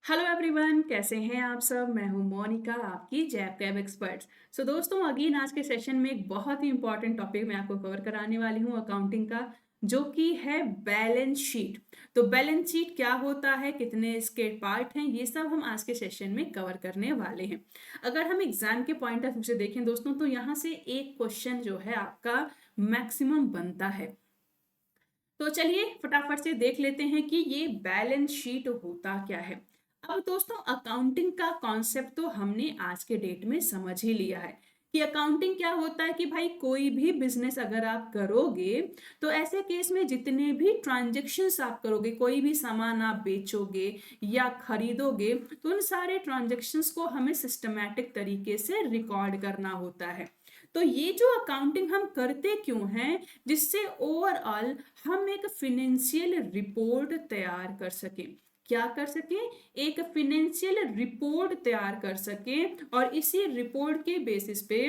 Hello everyone, कैसे हैं आप सब। मैं हूं मोनिका, आपकी जैप कैब एक्सपर्ट्स। दोस्तों, अगेन आज के सेशन में एक बहुत ही इंपॉर्टेंट टॉपिक मैं आपको कवर कराने वाली हूं अकाउंटिंग का, जो कि है बैलेंस शीट। तो बैलेंस शीट क्या होता है, कितने इसके पार्ट हैं, ये सब हम आज के सेशन में कवर करने वाले हैं। अगर हम एग्जाम के पॉइंट ऑफ व्यू से देखें दोस्तों, तो यहाँ से एक क्वेश्चन जो है आपका मैक्सिमम बनता है। तो चलिए फटाफट से देख लेते हैं कि ये बैलेंस शीट होता क्या है। अब दोस्तों, अकाउंटिंग का कॉन्सेप्ट तो हमने आज के डेट में समझ ही लिया है कि अकाउंटिंग क्या होता है। कि भाई कोई भी बिजनेस अगर आप करोगे, तो ऐसे केस में जितने भी ट्रांजेक्शन्स आप करोगे, कोई भी सामान आप बेचोगे या खरीदोगे, तो उन सारे ट्रांजेक्शन्स को हमें सिस्टमैटिक तरीके से रिकॉर्ड करना होता है। तो ये जो अकाउंटिंग हम करते क्यों हैं, जिससे ओवरऑल हम एक फिनेंशियल रिपोर्ट तैयार कर सकें। क्या कर सकें? एक फिनेंशियल रिपोर्ट तैयार कर सकें, और इसी रिपोर्ट के बेसिस पे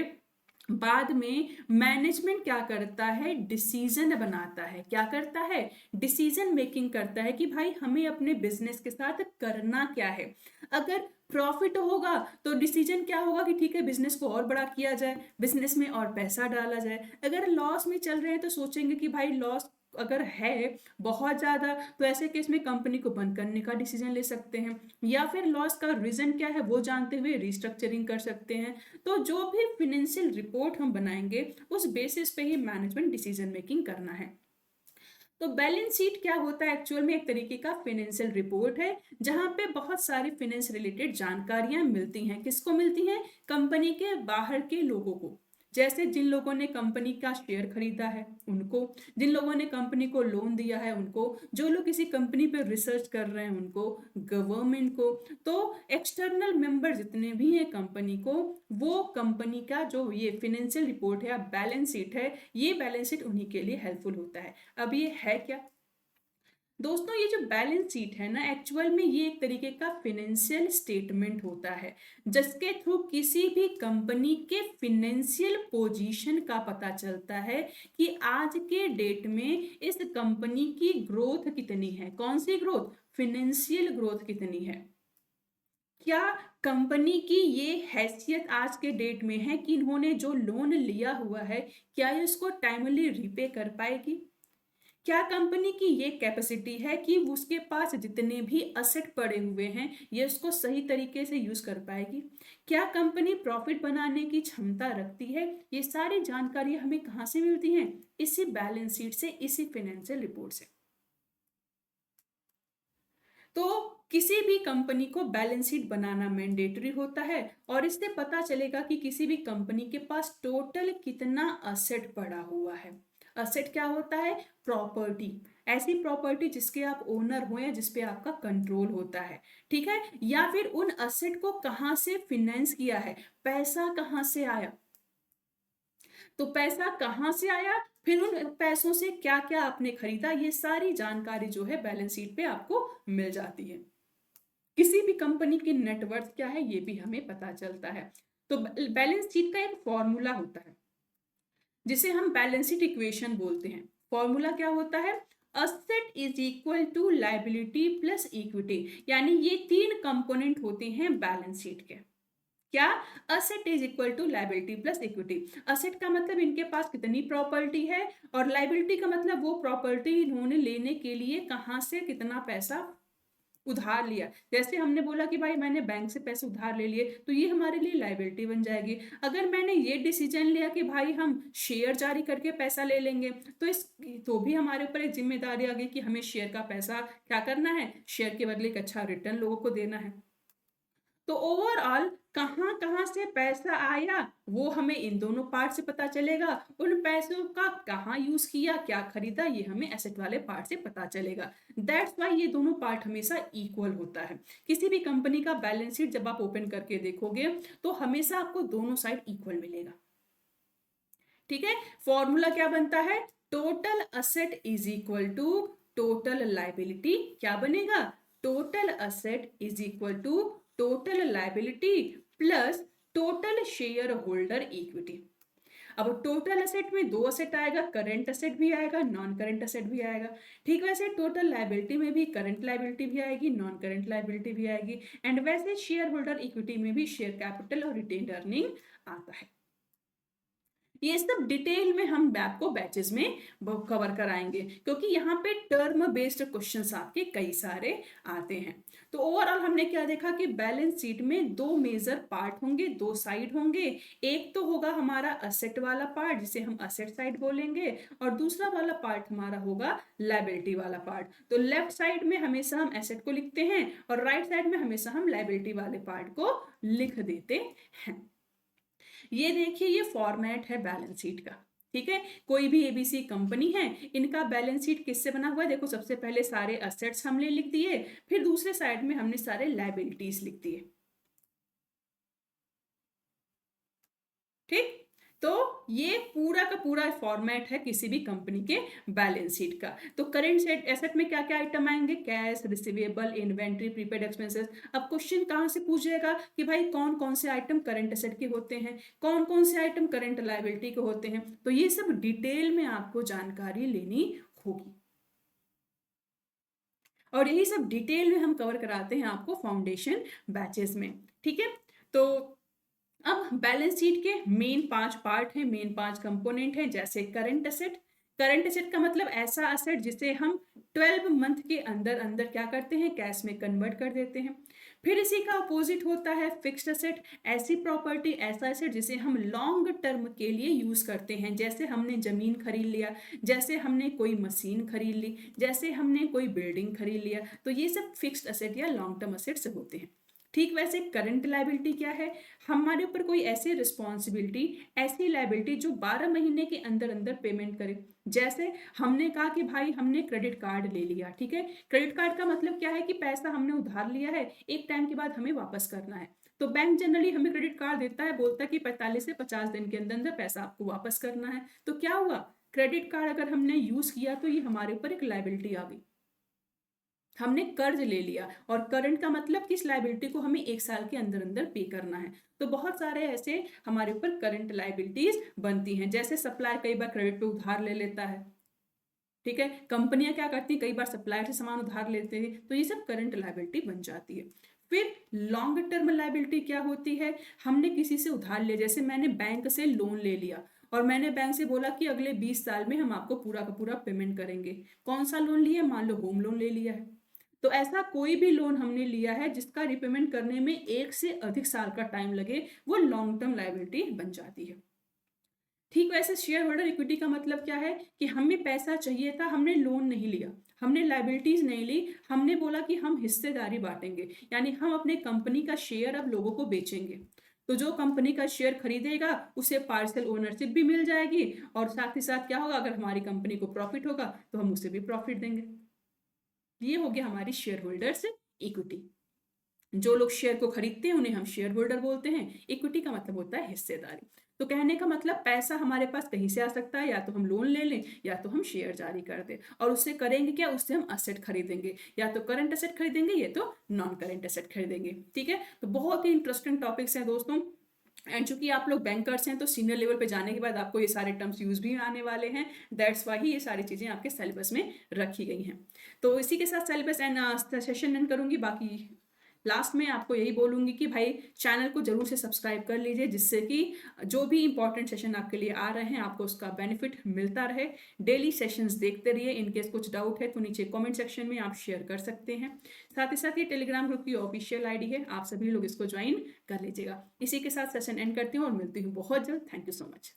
बाद में मैनेजमेंट क्या करता है, डिसीजन बनाता है। क्या करता है? डिसीजन मेकिंग करता है कि भाई हमें अपने बिजनेस के साथ करना क्या है। अगर प्रॉफिट होगा तो डिसीजन क्या होगा कि ठीक है, बिजनेस को और बड़ा किया जाए, बिजनेस में और पैसा डाला जाए। अगर लॉस में चल रहे हैं तो सोचेंगे कि भाई लॉस अगर है बहुत ज्यादा, तो ऐसे केस में कंपनी को बंद करने का डिसीजन ले सकते हैं, या फिर लॉस का रीजन क्या है वो जानते हुए रिस्ट्रक्चरिंग कर सकते हैं। तो जो भी फिनेंशियल रिपोर्ट हम बनाएंगे, उस बेसिस पे ही मैनेजमेंट डिसीजन मेकिंग करना है। तो बैलेंस शीट क्या होता है? एक्चुअल में एक तरीके का फिनेंशियल रिपोर्ट है, जहां पे बहुत सारी फिनेंस रिलेटेड जानकारियां मिलती हैं। किसको मिलती हैं? कंपनी के बाहर के लोगों को। जैसे जिन लोगों ने कंपनी का शेयर खरीदा है उनको, जिन लोगों ने कंपनी को लोन दिया है उनको, जो लोग किसी कंपनी पे रिसर्च कर रहे हैं उनको, गवर्नमेंट को। तो एक्सटर्नल मेंबर जितने भी हैं कंपनी को, वो कंपनी का जो ये फिनेंशियल रिपोर्ट है या बैलेंस शीट है, ये बैलेंस शीट उन्हीं के लिए हेल्पफुल होता है। अब ये है क्या दोस्तों? ये जो बैलेंस शीट है ना, एक्चुअल में ये एक तरीके का फिनेंशियल स्टेटमेंट होता है, जिसके थ्रू किसी भी कंपनी के फिनेंशियल पोजीशन का पता चलता है कि आज के डेट में इस कंपनी की ग्रोथ कितनी है। कौन सी ग्रोथ? फिनेंशियल ग्रोथ कितनी है। क्या कंपनी की ये हैसियत आज के डेट में है कि इन्होंने जो लोन लिया हुआ है, क्या ये इसको टाइमली रीपे कर पाएगी? क्या कंपनी की ये कैपेसिटी है कि उसके पास जितने भी असेट पड़े हुए हैं, ये उसको सही तरीके से यूज कर पाएगी? क्या कंपनी प्रॉफिट बनाने की क्षमता रखती है? ये सारी जानकारी हमें कहाँ से मिलती हैं? इसी बैलेंस शीट से, इसी फाइनेंशियल रिपोर्ट से। तो किसी भी कंपनी को बैलेंस शीट बनाना मैंडेटरी होता है, और इससे पता चलेगा कि किसी भी कंपनी के पास टोटल कितना असेट पड़ा हुआ है। असेट क्या होता है? प्रॉपर्टी। ऐसी प्रॉपर्टी जिसके आप ओनर हो या जिसपे आपका कंट्रोल होता है, ठीक है। या फिर उन असेट को कहाँ से फिनेंस किया है, पैसा कहाँ से आया। तो पैसा कहाँ से आया, फिर उन पैसों से क्या क्या आपने खरीदा, ये सारी जानकारी जो है बैलेंस शीट पे आपको मिल जाती है। किसी भी कंपनी की नेटवर्थ क्या है, ये भी हमें पता चलता है। तो बैलेंस शीट का एक फॉर्मूला होता है, जिसे हम बैलेंस शीट इक्वेशन बोलते हैं। फॉर्मूला क्या होता है? Asset is equal to liability plus equity. यानी ये तीन कंपोनेंट होते हैं बैलेंस शीट के। क्या? Asset is equal to liability plus equity. Asset का मतलब इनके पास कितनी प्रॉपर्टी है, और लाइबिलिटी का मतलब वो प्रॉपर्टी इन्होंने लेने के लिए कहां से कितना पैसा उधार लिया। जैसे हमने बोला कि भाई मैंने बैंक से पैसे उधार ले लिए, तो ये हमारे लिए लाइबिलिटी बन जाएगी। अगर मैंने ये डिसीजन लिया कि भाई हम शेयर जारी करके पैसा ले लेंगे, तो इस तो भी हमारे ऊपर एक जिम्मेदारी आ गई कि हमें शेयर का पैसा क्या करना है, शेयर के बदले एक अच्छा रिटर्न लोगों को देना है। तो ओवरऑल कहाँ कहाँ से पैसा आया, वो हमें इन दोनों पार्ट से पता चलेगा। उन पैसों का कहाँ यूज किया, क्या खरीदा, ये हमें एसेट वाले पार्ट से पता चलेगा। दैट्स वाई ये दोनों पार्ट हमेशा इक्वल होता है। किसी भी कंपनी का बैलेंस शीट जब आप ओपन करके देखोगे, तो हमेशा आपको दोनों साइड इक्वल मिलेगा। ठीक है। फॉर्मूला क्या बनता है? Total asset is equal to total liability. क्या बनेगा? Total asset is equal to total liability plus total shareholder equity. अब टोटल एसेट में दो एसेट आएगा, करंट एसेट भी आएगा, नॉन करंट एसेट भी आएगा। ठीक वैसे टोटल लाइबिलिटी में भी करंट लाइबिलिटी भी आएगी, नॉन करंट लाइबिलिटी भी आएगी। एंड वैसे शेयर होल्डर इक्विटी में भी शेयर कैपिटल और रिटेन्ड अर्निंग आता है। ये सब डिटेल में हम आपको बैचेस में कवर कराएंगे, क्योंकि यहाँ पे टर्म बेस्ड क्वेश्चंस आपके कई सारे आते हैं। तो ओवरऑल हमने क्या देखा कि बैलेंस शीट में दो मेजर पार्ट होंगे, दो साइड होंगे। एक तो होगा हमारा असेट वाला पार्ट जिसे हम असेट साइड बोलेंगे, और दूसरा वाला पार्ट हमारा होगा लायबिलिटी वाला पार्ट। तो लेफ्ट साइड में हमेशा हम एसेट को लिखते हैं और राइट साइड में हमेशा हम लायबिलिटी वाले पार्ट को लिख देते हैं। ये देखिए ये फॉर्मेट है बैलेंस शीट का। ठीक है, कोई भी एबीसी कंपनी है, इनका बैलेंस शीट किससे बना हुआ है? देखो सबसे पहले सारे असेट्स हमने लिख दिए, फिर दूसरे साइड में हमने सारे लायबिलिटीज लिख दिए। ठीक, तो ये पूरा का पूरा फॉर्मेट है किसी भी कंपनी के बैलेंस शीट का। तो करेंट एसेट में क्या क्या आइटम आएंगे? Cash, receivable, inventory, prepaid expenses. अब क्वेश्चन कहां से पूछेगा कि भाई कौन कौन से आइटम करंट एसेट के होते हैं, कौन कौन से आइटम करंट लायबिलिटी के होते हैं। तो ये सब डिटेल में आपको जानकारी लेनी होगी, और यही सब डिटेल में हम कवर कराते हैं आपको फाउंडेशन बैचेस में। ठीक है, तो अब बैलेंस शीट के मेन 5 पार्ट हैं, मेन 5 कंपोनेंट हैं। जैसे करंट एसेट, करंट एसेट का मतलब ऐसा एसेट जिसे हम 12 मंथ के अंदर अंदर क्या करते हैं? कैश में कन्वर्ट कर देते हैं। फिर इसी का अपोजिट होता है फिक्स्ड एसेट, ऐसी प्रॉपर्टी, ऐसा एसेट जिसे हम लॉन्ग टर्म के लिए यूज करते हैं। जैसे हमने जमीन खरीद लिया, जैसे हमने कोई मशीन खरीद ली, जैसे हमने कोई बिल्डिंग खरीद लिया, तो ये सब फिक्स्ड एसेट या लॉन्ग टर्म एसेट से होते हैं। ठीक वैसे करंट लायबिलिटी क्या है? हमारे ऊपर कोई ऐसी रिस्पॉन्सिबिलिटी, ऐसी लायबिलिटी जो 12 महीने के अंदर अंदर पेमेंट करे। जैसे हमने कहा कि भाई हमने क्रेडिट कार्ड ले लिया, ठीक है, क्रेडिट कार्ड का मतलब क्या है कि पैसा हमने उधार लिया है, एक टाइम के बाद हमें वापस करना है। तो बैंक जनरली हमें क्रेडिट कार्ड देता है, बोलता है कि 45 से 50 दिन के अंदर अंदर पैसा आपको वापस करना है। तो क्या हुआ? क्रेडिट कार्ड अगर हमने यूज किया तो ये हमारे ऊपर एक लायबिलिटी आ गई, हमने कर्ज ले लिया। और करंट का मतलब किस लायबिलिटी को हमें एक साल के अंदर अंदर पे करना है। तो बहुत सारे ऐसे हमारे ऊपर करंट लायबिलिटीज बनती हैं। जैसे सप्लायर कई बार क्रेडिट पे उधार ले लेता है, ठीक है, कंपनियां क्या करती हैं, कई बार सप्लायर से सामान उधार लेते हैं, तो ये सब करंट लायबिलिटी बन जाती है। फिर लॉन्ग टर्म लायबिलिटी क्या होती है? हमने किसी से उधार लिया, जैसे मैंने बैंक से लोन ले लिया और मैंने बैंक से बोला कि अगले 20 साल में हम आपको पूरा का पूरा पेमेंट करेंगे। कौन सा लोन लिया? मान लो होम लोन ले लिया है। तो ऐसा कोई भी लोन हमने लिया है जिसका रिपेमेंट करने में 1 से अधिक साल का टाइम लगे, वो लॉन्ग टर्म लायबिलिटी बन जाती है। ठीक वैसे शेयर होल्डर इक्विटी का मतलब क्या है कि हमें पैसा चाहिए था, हमने लोन नहीं लिया, हमने लायबिलिटीज नहीं ली, हमने बोला कि हम हिस्सेदारी बांटेंगे, यानी हम अपने कंपनी का शेयर अब लोगों को बेचेंगे। तो जो कंपनी का शेयर खरीदेगा उसे पार्शियल ओनरशिप भी मिल जाएगी, और साथ ही साथ क्या होगा, अगर हमारी कंपनी को प्रॉफिट होगा तो हम उसे भी प्रॉफिट देंगे। ये हो गया हमारी शेयर होल्डर्स इक्विटी। जो लोग शेयर को खरीदते हैं उन्हें हम शेयर होल्डर बोलते हैं। इक्विटी का मतलब होता है हिस्सेदारी। तो कहने का मतलब पैसा हमारे पास कहीं से आ सकता है, या तो हम लोन ले लें या तो हम शेयर जारी कर दें। और उससे करेंगे क्या? उससे हम असेट खरीदेंगे, या तो करंट असेट खरीदेंगे या तो नॉन करंट असेट खरीदेंगे। ठीक है, तो बहुत ही इंटरेस्टिंग टॉपिक्स हैं दोस्तों। एंड चूंकि आप लोग बैंकर्स हैं तो सीनियर लेवल पे जाने के बाद आपको ये सारे टर्म्स यूज भी आने वाले हैं। दैट्स वाई ये सारी चीज़ें आपके सिलेबस में रखी गई हैं। तो इसी के साथ सिलेबस एंड सेशन एंड करूंगी। बाकी लास्ट में आपको यही बोलूंगी कि भाई चैनल को जरूर से सब्सक्राइब कर लीजिए, जिससे कि जो भी इंपॉर्टेंट सेशन आपके लिए आ रहे हैं आपको उसका बेनिफिट मिलता रहे। डेली सेशंस देखते रहिए। इनकेस कुछ डाउट है तो नीचे कमेंट सेक्शन में आप शेयर कर सकते हैं। साथ ही साथ ये टेलीग्राम ग्रुप की ऑफिशियल आईडी है, आप सभी लोग इसको ज्वाइन कर लीजिएगा। इसी के साथ सेशन एंड करती हूँ और मिलती हूँ बहुत जल्द। Thank you so much.